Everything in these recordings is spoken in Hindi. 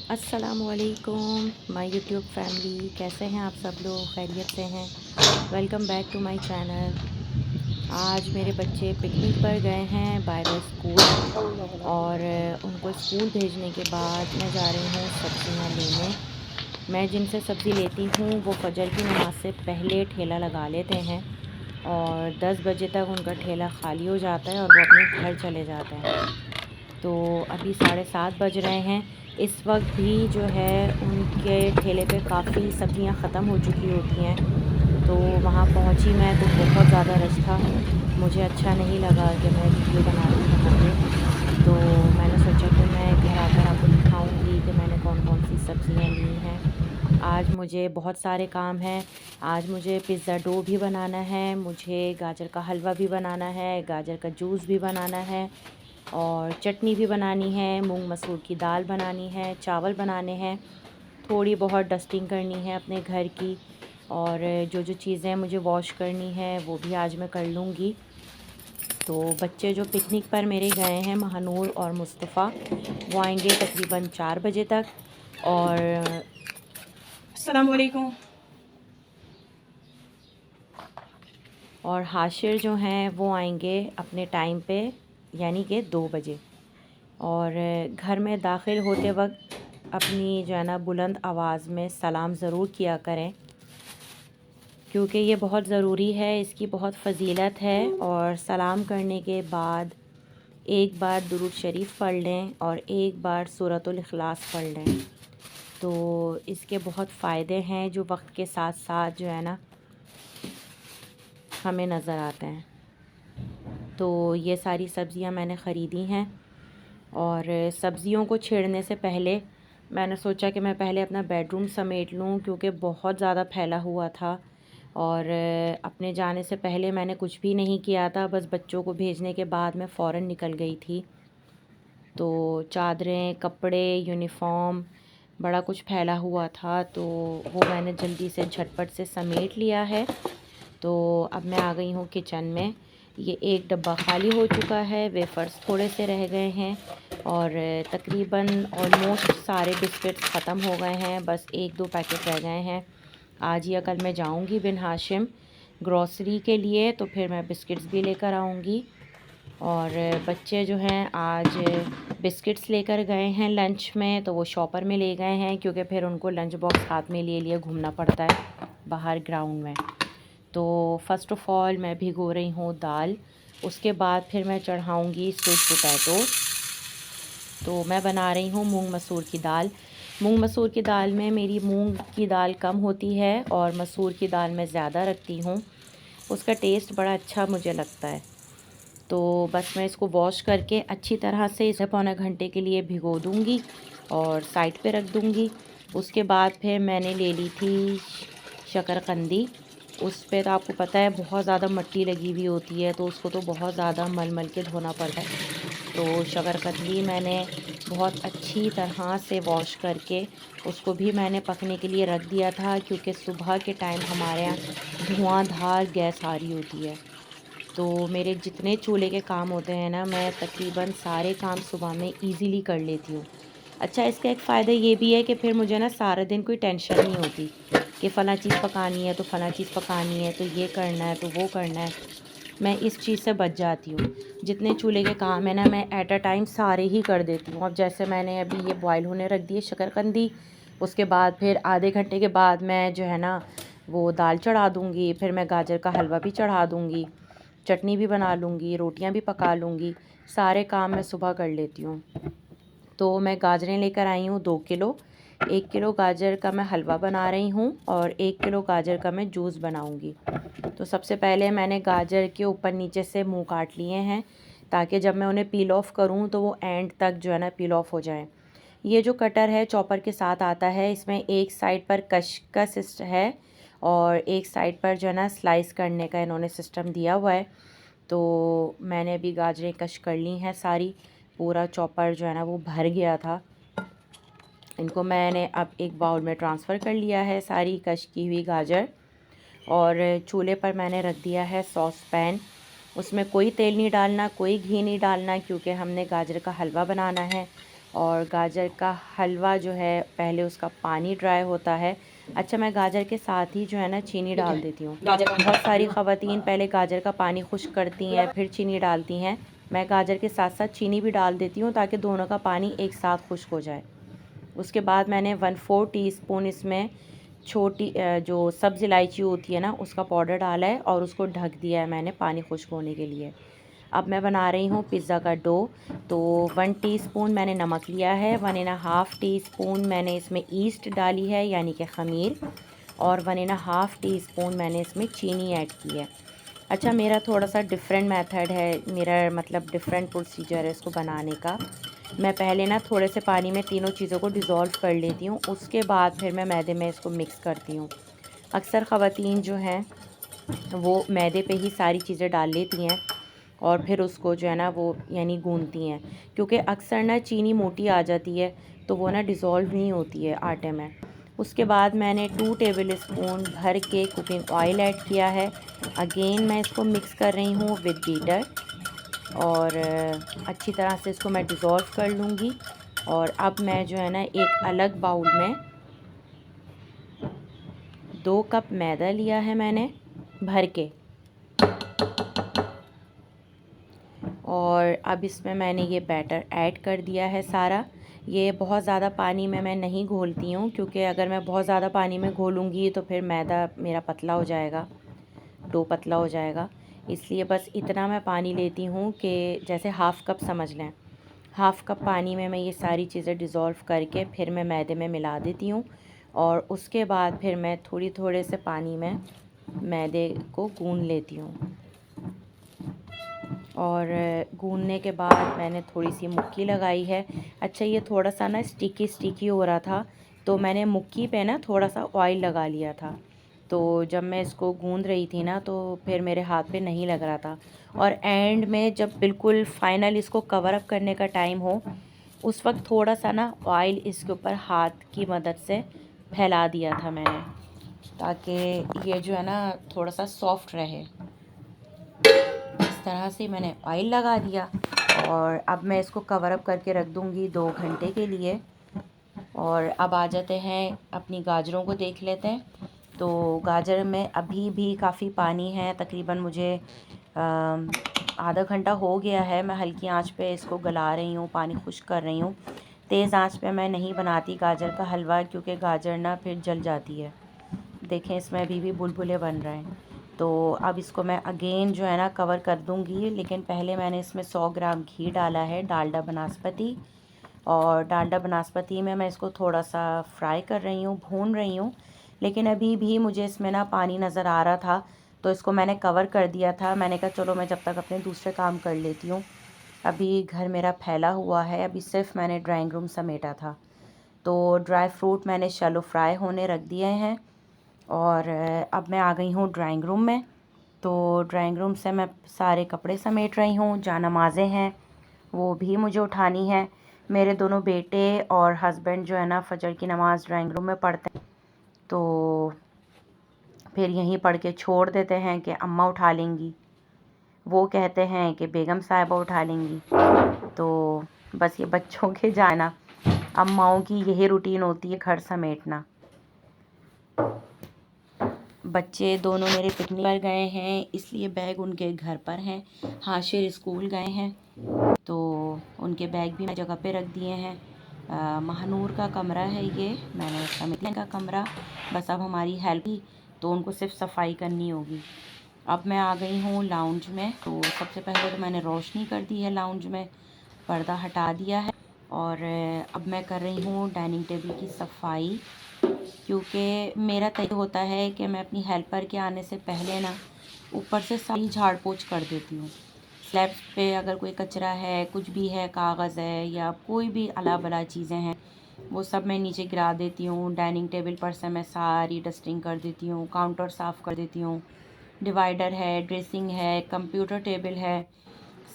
अस्सलामुअलैकुम माय यूट्यूब फैमिली, कैसे हैं आप सब लोग? खैरियत से हैं? Welcome back to my channel. आज मेरे बच्चे पिकनिक पर गए हैं बाय द स्कूल और उनको स्कूल भेजने के बाद मैं जा रही हूँ सब्ज़ियाँ लेने। मैं जिनसे सब्ज़ी लेती हूँ वो फ़जर की नमाज़ से पहले ठेला लगा लेते हैं और 10 बजे तक उनका ठेला खाली हो जाता है और वो अपने घर चले जाते हैं। तो अभी 7:30 बज रहे हैं। इस वक्त भी जो है उनके ठेले पे काफ़ी सब्ज़ियाँ ख़त्म हो चुकी होती हैं। तो वहाँ पहुँची मैं तो बहुत ज़्यादा रश था। मुझे अच्छा नहीं लगा कि मैं वीडियो बना रही हूँ वहाँ पे। तो मैंने सोचा कि मैं घर आकर आपको दिखाऊँगी कि मैंने कौन-कौन सी सब्ज़ियाँ ली हैं। आज मुझे बहुत सारे काम हैं। आज मुझे पिज़्ज़ा डो भी बनाना है, मुझे गाजर का हलवा भी बनाना है, गाजर का जूस भी बनाना है और चटनी भी बनानी है, मूंग मसूर की दाल बनानी है, चावल बनाने हैं, थोड़ी बहुत डस्टिंग करनी है अपने घर की और जो चीज़ें मुझे वॉश करनी है वो भी आज मैं कर लूँगी। तो बच्चे जो पिकनिक पर मेरे गए हैं महानूर और मुस्तफ़ा, वो आएंगे तकरीबन 4 बजे तक और अस्सलाम वालेकुम। हाशिर जो हैं वो आएंगे अपने टाइम पे, यानी कि 2 बजे। और घर में दाखिल होते वक्त अपनी जो है ना बुलंद आवाज़ में सलाम ज़रूर किया करें, क्योंकि ये बहुत ज़रूरी है, इसकी बहुत फ़जीलत है। और सलाम करने के बाद एक बार दुरूद शरीफ पढ़ लें और एक बार सूरतुल इखलास पढ़ लें, तो इसके बहुत फ़ायदे हैं जो वक्त के साथ साथ जो है ना हमें नज़र आते हैं। तो ये सारी सब्ज़ियां मैंने ख़रीदी हैं और सब्ज़ियों को छेड़ने से पहले मैंने सोचा कि मैं पहले अपना बेडरूम समेट लूँ, क्योंकि बहुत ज़्यादा फैला हुआ था और अपने जाने से पहले मैंने कुछ भी नहीं किया था। बस बच्चों को भेजने के बाद मैं फ़ौरन निकल गई थी। तो चादरें, कपड़े, यूनिफ़ॉर्म, बड़ा कुछ फैला हुआ था, तो वो मैंने जल्दी से झटपट से समेट लिया है। तो अब मैं आ गई हूँ किचन में। ये एक डब्बा खाली हो चुका है, वेफ़र्स थोड़े से रह गए हैं और तकरीबन ऑलमोस्ट सारे बिस्किट्स ख़त्म हो गए हैं, बस 1-2 पैकेट रह गए हैं। आज या कल मैं जाऊँगी बिन हाशिम ग्रॉसरी के लिए, तो फिर मैं बिस्किट्स भी लेकर आऊँगी। और बच्चे जो हैं आज बिस्किट्स लेकर गए हैं लंच में, तो वो शॉपर में ले गए हैं, क्योंकि फिर उनको लंच बॉक्स हाथ में लिए लिए घूमना पड़ता है बाहर ग्राउंड में। तो फ़र्स्ट ऑफ़ ऑल मैं भिगो रही हूँ दाल, उसके बाद फिर मैं चढ़ाऊँगी स्वीट पोटैटो। तो मैं बना रही हूँ मूंग मसूर की दाल। मूंग मसूर की दाल में मेरी मूंग की दाल कम होती है और मसूर की दाल मैं ज़्यादा रखती हूँ, उसका टेस्ट बड़ा अच्छा मुझे लगता है। तो बस मैं इसको वॉश करके अच्छी तरह से इसे पौने घंटे के लिए भिगो दूँगी और साइड पे रख दूँगी। उसके बाद फिर मैंने ले ली थी शकरकंदी। उस पे तो आपको पता है बहुत ज़्यादा मिट्टी लगी हुई होती है, तो उसको तो बहुत ज़्यादा मल मल के धोना पड़ता है। तो शकरकंदी मैंने बहुत अच्छी तरह से वॉश करके उसको भी मैंने पकने के लिए रख दिया था, क्योंकि सुबह के टाइम हमारे यहाँ धुआंधार गैस आ रही होती है। तो मेरे जितने चूल्हे के काम होते हैं ना, मैं तकरीबन सारे काम सुबह में इजीली कर लेती हूँ। अच्छा, इसका एक फ़ायदा ये भी है कि फिर मुझे ना सारा दिन कोई टेंशन नहीं होती कि फ़लाँ चीज़ पकानी है तो फ़लाँ चीज़ पकानी है, तो ये करना है तो वो करना है। मैं इस चीज़ से बच जाती हूँ। जितने चूल्हे के काम है ना, मैं एट अ टाइम सारे ही कर देती हूँ। अब जैसे मैंने अभी ये बॉयल होने रख दी है शकरकंदी, उसके बाद फिर आधे घंटे के बाद मैं जो है ना वो दाल चढ़ा दूँगी, फिर मैं गाजर का हलवा भी चढ़ा दूँगी, चटनी भी बना लूँगी, रोटियां भी पका लूँगी। सारे काम मैं सुबह कर लेती हूँ। तो मैं गाजरें लेकर आई हूँ 2 किलो। 1 किलो गाजर का मैं हलवा बना रही हूँ और 1 किलो गाजर का मैं जूस बनाऊँगी। तो सबसे पहले मैंने गाजर के ऊपर नीचे से मुंह काट लिए हैं, ताकि जब मैं उन्हें पील ऑफ़ करूँ तो वो एंड तक जो है ना पील ऑफ़ हो जाएँ। ये जो कटर है चॉपर के साथ आता है, इसमें एक साइड पर कश का सिस्ट है और एक साइड पर जो है ना स्लाइस करने का इन्होंने सिस्टम दिया हुआ है। तो मैंने अभी गाजरें कश कर ली हैं सारी, पूरा चॉपर जो है ना वो भर गया था। इनको मैंने अब एक बाउल में ट्रांसफ़र कर लिया है सारी कश की हुई गाजर। और चूल्हे पर मैंने रख दिया है सॉस पैन। उसमें कोई तेल नहीं डालना, कोई घी नहीं डालना, क्योंकि हमने गाजर का हलवा बनाना है और गाजर का हलवा जो है पहले उसका पानी ड्राई होता है। अच्छा, मैं गाजर के साथ ही जो है ना चीनी ठीक डाल है। देती हूँ। गाजर बहुत का सारी ख़वातीन पहले गाजर का पानी खुश्क करती हैं फिर चीनी डालती हैं। मैं गाजर के साथ साथ चीनी भी डाल देती हूँ ताकि दोनों का पानी एक साथ खुश्क हो जाए। उसके बाद मैंने 1/4 टीस्पून इसमें छोटी जो सब्ज़ इलायची होती है ना उसका पाउडर डाला है और उसको ढक दिया है मैंने पानी खुश्क होने के लिए। अब मैं बना रही हूँ पिज़्ज़ा का डो। तो 1 टीस्पून मैंने नमक लिया है, 1 1/2 टीस्पून मैंने इसमें ईस्ट डाली है यानी कि ख़मीर, और 1 1/2 टीस्पून मैंने इसमें चीनी ऐड की है। अच्छा, मेरा थोड़ा सा डिफरेंट मेथड है, मेरा मतलब डिफरेंट प्रोसीजर है इसको बनाने का। मैं पहले ना थोड़े से पानी में तीनों चीज़ों को डिज़ोल्व कर लेती हूँ, उसके बाद फिर मैं मैदे में इसको मिक्स करती हूँ। अक्सर ख़वातीन जो हैं वो मैदे पे ही सारी चीज़ें डाल लेती हैं और फिर उसको जो है ना वो यानी गूंथती हैं, क्योंकि अक्सर ना चीनी मोटी आ जाती है तो वो ना डिज़ोल्व नहीं होती है आटे में। उसके बाद मैंने 2 टेबल स्पून भर के कुकिंग ऑयल ऐड किया है। अगेन मैं इसको मिक्स कर रही हूँ विद बीटर, और अच्छी तरह से इसको मैं डिज़ोल्व कर लूँगी। और अब मैं जो है ना एक अलग बाउल में 2 कप मैदा लिया है मैंने भर के, और अब इसमें मैंने ये बैटर ऐड कर दिया है सारा। ये बहुत ज़्यादा पानी में मैं नहीं घोलती हूँ, क्योंकि अगर मैं बहुत ज़्यादा पानी में घोलूँगी तो फिर मैदा मेरा पतला हो जाएगा, डो पतला हो जाएगा। इसलिए बस इतना मैं पानी लेती हूँ कि जैसे हाफ़ कप समझ लें। हाफ़ कप पानी में मैं ये सारी चीज़ें डिज़ोल्व करके फिर मैं मैदे में मिला देती हूँ, और उसके बाद फिर मैं थोड़ी थोड़े से पानी में मैदे को गूँध लेती हूँ। और गूँधने के बाद मैंने थोड़ी सी मुक्की लगाई है। अच्छा, ये थोड़ा सा ना स्टिकी स्टिकी हो रहा था तो मैंने मुक्की पे ना थोड़ा सा ऑयल लगा लिया था। तो जब मैं इसको गूँध रही थी ना तो फिर मेरे हाथ पे नहीं लग रहा था, और एंड में जब बिल्कुल फ़ाइनल इसको कवर अप करने का टाइम हो उस वक्त थोड़ा सा ना ऑयल इसके ऊपर हाथ की मदद से फैला दिया था मैंने, ताकि ये जो है ना थोड़ा सा सॉफ्ट रहे। इस तरह से मैंने ऑयल लगा दिया, और अब मैं इसको कवर अप करके रख दूँगी 2 घंटे के लिए। और अब आ जाते हैं अपनी गाजरों को देख लेते हैं। तो गाजर में अभी भी काफ़ी पानी है, तकरीबन मुझे आधा घंटा हो गया है। मैं हल्की आंच पे इसको गला रही हूँ, पानी खुश्क कर रही हूँ। तेज़ आंच पे मैं नहीं बनाती गाजर का हलवा, क्योंकि गाजर ना फिर जल जाती है। देखें, इसमें अभी भी बुलबुले बन रहे हैं। तो अब इसको मैं अगेन जो है ना कवर कर दूँगी, लेकिन पहले मैंने इसमें 100 ग्राम घी डाला है, डालडा बनास्पति। और डालडा बनास्पति में मैं इसको थोड़ा सा फ्राई कर रही हूँ, भून रही हूँ। लेकिन अभी भी मुझे इसमें ना पानी नज़र आ रहा था, तो इसको मैंने कवर कर दिया था। मैंने कहा चलो मैं जब तक अपने दूसरे काम कर लेती हूँ। अभी घर मेरा फैला हुआ है, अभी सिर्फ मैंने ड्राइंग रूम समेटा था। तो ड्राई फ्रूट मैंने शैलो फ्राई होने रख दिए हैं, और अब मैं आ गई हूँ ड्राइंग रूम में। तो ड्राइंग रूम से मैं सारे कपड़े समेट रही हूँ। जानमाज़ें हैं वो भी मुझे उठानी है। मेरे दोनों बेटे और हस्बैंड जो है ना फजर की नमाज़ ड्राइंग रूम में पढ़ते हैं, तो फिर यहीं पढ़ के छोड़ देते हैं कि अम्मा उठा लेंगी। वो कहते हैं कि बेगम साहिबा उठा लेंगी। तो बस ये बच्चों के जाना, अम्माओं की यही रूटीन होती है, घर समेटना। बच्चे दोनों मेरे पिकनिक पर गए हैं, इसलिए बैग उनके घर पर हैं। हाशिर स्कूल गए हैं तो उनके बैग भी मैं जगह पे रख दिए हैं। महानूर का कमरा है ये, मैंने समेटने का कमरा। बस अब हमारी हेल्प ही, तो उनको सिर्फ सफाई करनी होगी। अब मैं आ गई हूँ लाउंज में। तो सबसे पहले तो मैंने रोशनी कर दी है लाउंज में, पर्दा हटा दिया है, और अब मैं कर रही हूँ डाइनिंग टेबल की सफाई। क्योंकि मेरा तय होता है कि मैं अपनी हेल्पर के आने से पहले ना ऊपर से सारी झाड़ पोंछ कर देती हूँ। स्लैब्स पे अगर कोई कचरा है, कुछ भी है, कागज़ है या कोई भी अला बला चीज़ें हैं, वो सब मैं नीचे गिरा देती हूँ। डाइनिंग टेबल पर से मैं सारी डस्टिंग कर देती हूँ, काउंटर साफ़ कर देती हूँ। डिवाइडर है, ड्रेसिंग है, कंप्यूटर टेबल है,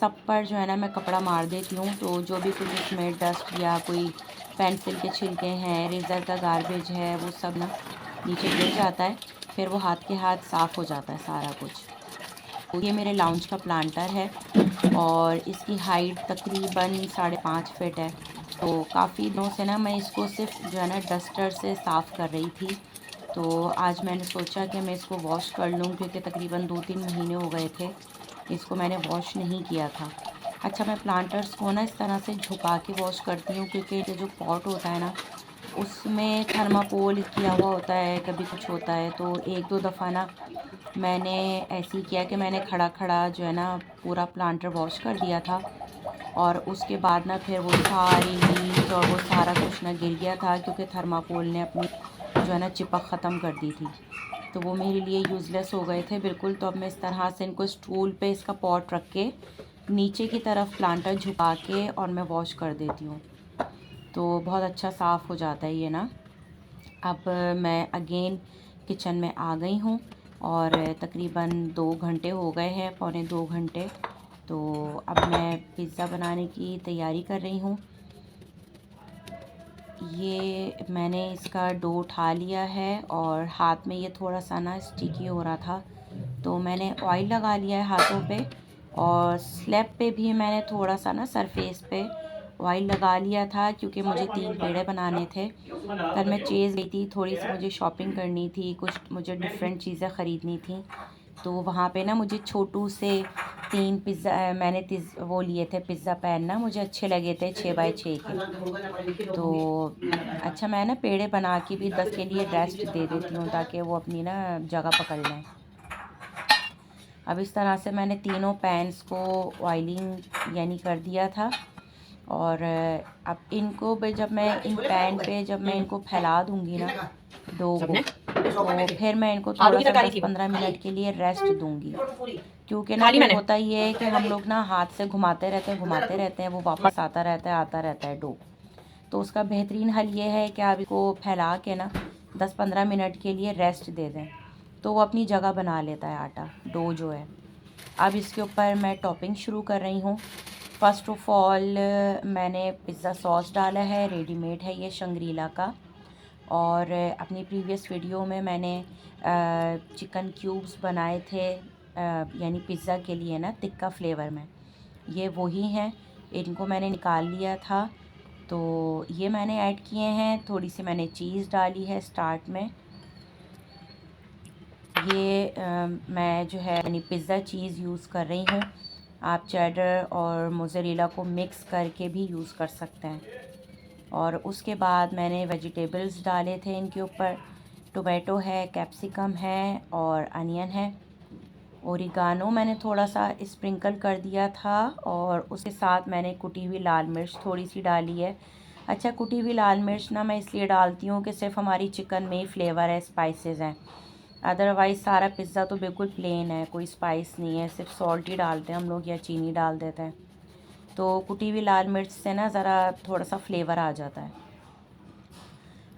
सब पर जो है ना मैं कपड़ा मार देती हूँ। तो जो भी कुछ इसमें डस्ट या कोई पेंसिल के छिलके हैं, रेज़र का गार्बेज है, वो सब ना नीचे गिर जाता है। फिर वो हाथ के हाथ साफ़ हो जाता है सारा कुछ। तो ये मेरे लाउंज का प्लांटर है, और इसकी हाइट तकरीबन 5.5 फीट है। तो काफ़ी दिनों से ना मैं इसको सिर्फ जो है ना डस्टर से साफ़ कर रही थी। तो आज मैंने सोचा कि मैं इसको वॉश कर लूँ, क्योंकि तकरीबन 2-3 महीने हो गए थे इसको मैंने वॉश नहीं किया था। अच्छा, मैं प्लांटर्स को ना इस तरह से झुका के वॉश करती हूँ, क्योंकि ये जो पॉट होता है ना उसमें थर्माकोल किया हुआ होता है, कभी कुछ होता है। तो 1-2 दफ़ा ना मैंने ऐसे ही किया कि मैंने खड़ा खड़ा जो है ना पूरा प्लांटर वॉश कर दिया था, और उसके बाद ना फिर वो सारी लीव्स और वो सारा कुछ ना गिर गया था, क्योंकि थर्माकोल ने अपनी जो है ना चिपक ख़त्म कर दी थी। तो वो मेरे लिए यूज़लेस हो गए थे बिल्कुल। तो अब मैं इस तरह से इनको स्टूल पे इसका पॉट रख के नीचे की तरफ प्लांटर झुका के और मैं वॉश कर देती हूँ, तो बहुत अच्छा साफ़ हो जाता है ये ना। अब मैं अगेन किचन में आ गई हूँ और तकरीबन 2 घंटे हो गए हैं, पौने 2 घंटे। तो अब मैं पिज़्ज़ा बनाने की तैयारी कर रही हूँ। ये मैंने इसका डो उठा लिया है और हाथ में ये थोड़ा सा ना स्टिकी हो रहा था, तो मैंने ऑयल लगा लिया है हाथों पे, और स्लैब पे भी मैंने थोड़ा सा ना सरफेस पे ऑयल लगा लिया था, क्योंकि मुझे 3 पेड़े बनाने थे। कल मैं चेज़ गई थी, थोड़ी सी मुझे शॉपिंग करनी थी, कुछ मुझे डिफरेंट चीज़ें ख़रीदनी थी। तो वहाँ पे ना मुझे छोटू से 3 पिज़्ज़ा मैंने वो लिए थे पिज़्ज़ा पैन ना, मुझे अच्छे लगे थे 6 बाई 6 के। तो अच्छा, मैं ना पेड़े बना के भी 10 के लिए रेस्ट दे देती हूँ, ताकि वो अपनी ना जगह पकड़ लें। अब इस तरह से मैंने तीनों पैन्स को ऑयलिंग यानी कर दिया था, और अब इनको जब मैं इन पैन पे जब मैं इनको फैला दूंगी ना डो को, तो फिर मैं इनको थोड़ा सा 10-15 मिनट के लिए रेस्ट दूंगी, क्योंकि ना फिर होता ये है कि हम लोग ना हाथ से घुमाते रहते हैं, वो वापस आता रहता है डो। तो उसका बेहतरीन हल ये है कि आप इसको फैला के ना 10-15 मिनट के लिए रेस्ट दे दें, तो वो अपनी जगह बना लेता है आटा, डो जो है। अब इसके ऊपर मैं टॉपिंग शुरू कर रही हूँ। फ़र्स्ट ऑफ़ ऑल मैंने पिज़्ज़ा सॉस डाला है, रेडीमेड है ये शंग्रीला का। और अपनी प्रीवियस वीडियो में मैंने चिकन क्यूब्स बनाए थे, यानी पिज़्ज़ा के लिए ना तिक्का फ्लेवर में, ये वही हैं। इनको मैंने निकाल लिया था, तो ये मैंने ऐड किए हैं। थोड़ी सी मैंने चीज़ डाली है स्टार्ट में। ये मैं जो है यानी पिज़्ज़ा चीज़ यूज़ कर रही हूँ। आप चेडर और मोज़रेला को मिक्स करके भी यूज़ कर सकते हैं। और उसके बाद मैंने वेजिटेबल्स डाले थे इनके ऊपर। टोमेटो है, कैप्सिकम है और अनियन है। ओरिगानो मैंने थोड़ा सा स्प्रिंकल कर दिया था, और उसके साथ मैंने कुटी हुई लाल मिर्च थोड़ी सी डाली है। अच्छा, कुटी हुई लाल मिर्च ना मैं इसलिए डालती हूँ कि सिर्फ हमारी चिकन में ही फ्लेवर है, स्पाइसेस हैं। अदरवाइज़ सारा पिज़्ज़ा तो बिल्कुल प्लेन है, कोई स्पाइस नहीं है, सिर्फ सॉल्ट ही डालते हैं हम लोग या चीनी डाल देते हैं। तो कुटी हुई लाल मिर्च से ना ज़रा थोड़ा सा फ्लेवर आ जाता है।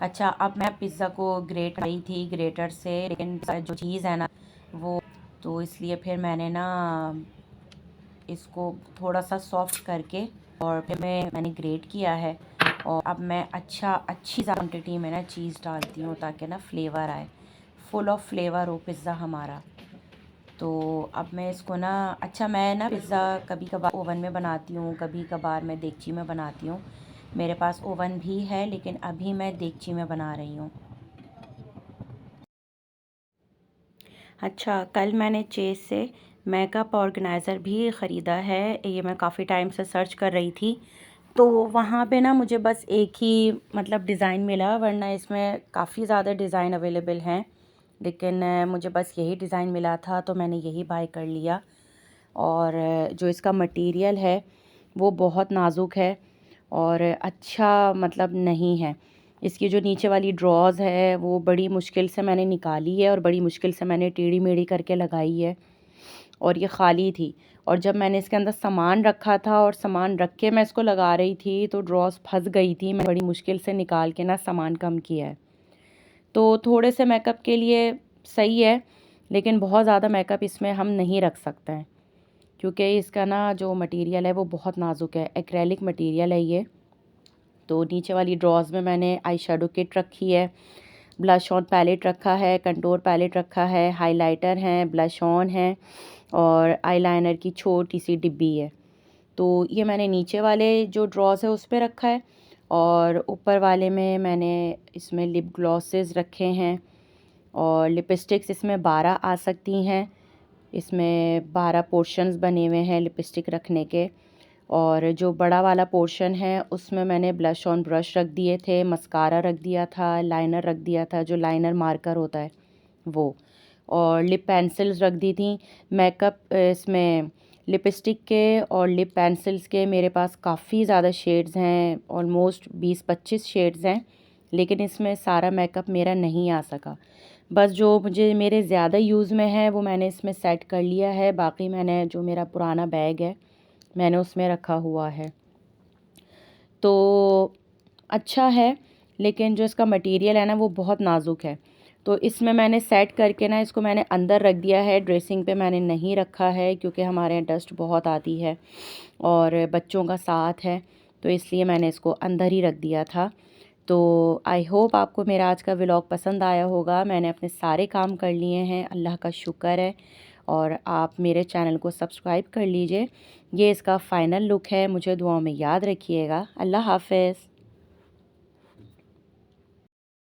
अच्छा, अब मैं पिज़्ज़ा को ग्रेट कर रही थी ग्रेटर से, लेकिन जो चीज़ है ना वो, तो इसलिए फिर मैंने ना इसको थोड़ा सा सॉफ्ट करके और फिर मैंने ग्रेट किया है। और अब मैं अच्छी क्वांटिटी में ना चीज़ डालती हूँ, ताकि ना फ्लेवर आए, फुल ऑफ फ्लेवर हो पिज़्ज़ा हमारा। तो अब मैं इसको ना, अच्छा मैं ना पिज़्ज़ा कभी कभार ओवन में बनाती हूँ, कभी कभार मैं देगची में बनाती हूँ। मेरे पास ओवन भी है, लेकिन अभी मैं देगची में बना रही हूँ। अच्छा, कल मैंने चेज़ से मेकअप ऑर्गेनाइज़र भी ख़रीदा है। ये मैं काफ़ी टाइम से सर्च कर रही थी, तो वहाँ पे ना मुझे बस एक ही मतलब डिज़ाइन मिला, वरना इसमें काफ़ी ज़्यादा डिज़ाइन अवेलेबल हैं, लेकिन मुझे बस यही डिज़ाइन मिला था, तो मैंने यही बाय कर लिया। और जो इसका मटेरियल है वो बहुत नाजुक है और अच्छा मतलब नहीं है। इसकी जो नीचे वाली ड्रॉज़ है वो बड़ी मुश्किल से मैंने निकाली है, और बड़ी मुश्किल से मैंने टेढ़ी मेढ़ी करके लगाई है, और ये ख़ाली थी। और जब मैंने इसके अंदर सामान रखा था और सामान रख के मैं इसको लगा रही थी, तो ड्रॉज़ फंस गई थी। मैं बड़ी मुश्किल से निकाल के ना सामान कम किया है। तो थोड़े से मेकअप के लिए सही है, लेकिन बहुत ज़्यादा मेकअप इसमें हम नहीं रख सकते हैं, क्योंकि इसका ना जो मटेरियल है वो बहुत नाजुक है, एक्रेलिक मटेरियल है ये। तो नीचे वाली ड्रॉज़ में मैंने आई शेडो किट रखी है, ब्लश ऑन पैलेट रखा है, कंटूर पैलेट रखा है, हाइलाइटर हैं, ब्लश ऑन है, और आईलाइनर की छोटी सी डिब्बी है। तो ये मैंने नीचे वाले जो ड्रॉज़ है उस पे रखा है, और ऊपर वाले में मैंने इसमें लिप ग्लॉसेस रखे हैं और लिपस्टिक्स इसमें 12 आ सकती हैं। इसमें 12 पोर्शंस बने हुए हैं लिपस्टिक रखने के। और जो बड़ा वाला पोर्शन है उसमें मैंने ब्लश ऑन ब्रश रख दिए थे, मस्कारा रख दिया था, लाइनर रख दिया था, जो लाइनर मार्कर होता है वो, और लिप पेंसिल्स रख दी थी। मेकअप इसमें लिपस्टिक के और लिप पेंसिल्स के मेरे पास काफ़ी ज़्यादा शेड्स हैं, ऑलमोस्ट 20-25 शेड्स हैं, लेकिन इसमें सारा मेकअप मेरा नहीं आ सका। बस जो मुझे मेरे ज़्यादा यूज़ में है वो मैंने इसमें सेट कर लिया है, बाकी मैंने जो मेरा पुराना बैग है मैंने उसमें रखा हुआ है। तो अच्छा है, लेकिन जो इसका मटेरियल है ना वो बहुत नाजुक है। तो इसमें मैंने सेट करके ना इसको मैंने अंदर रख दिया है, ड्रेसिंग पे मैंने नहीं रखा है क्योंकि हमारे यहाँ डस्ट बहुत आती है और बच्चों का साथ है, तो इसलिए मैंने इसको अंदर ही रख दिया था। तो आई होप आपको मेरा आज का व्लॉग पसंद आया होगा। मैंने अपने सारे काम कर लिए हैं, अल्लाह का शुक्र है। और आप मेरे चैनल को सब्सक्राइब कर लीजिए। ये इसका फ़ाइनल लुक है, मुझे दुआओं में याद रखिएगा। अल्लाह हाफ़िज़।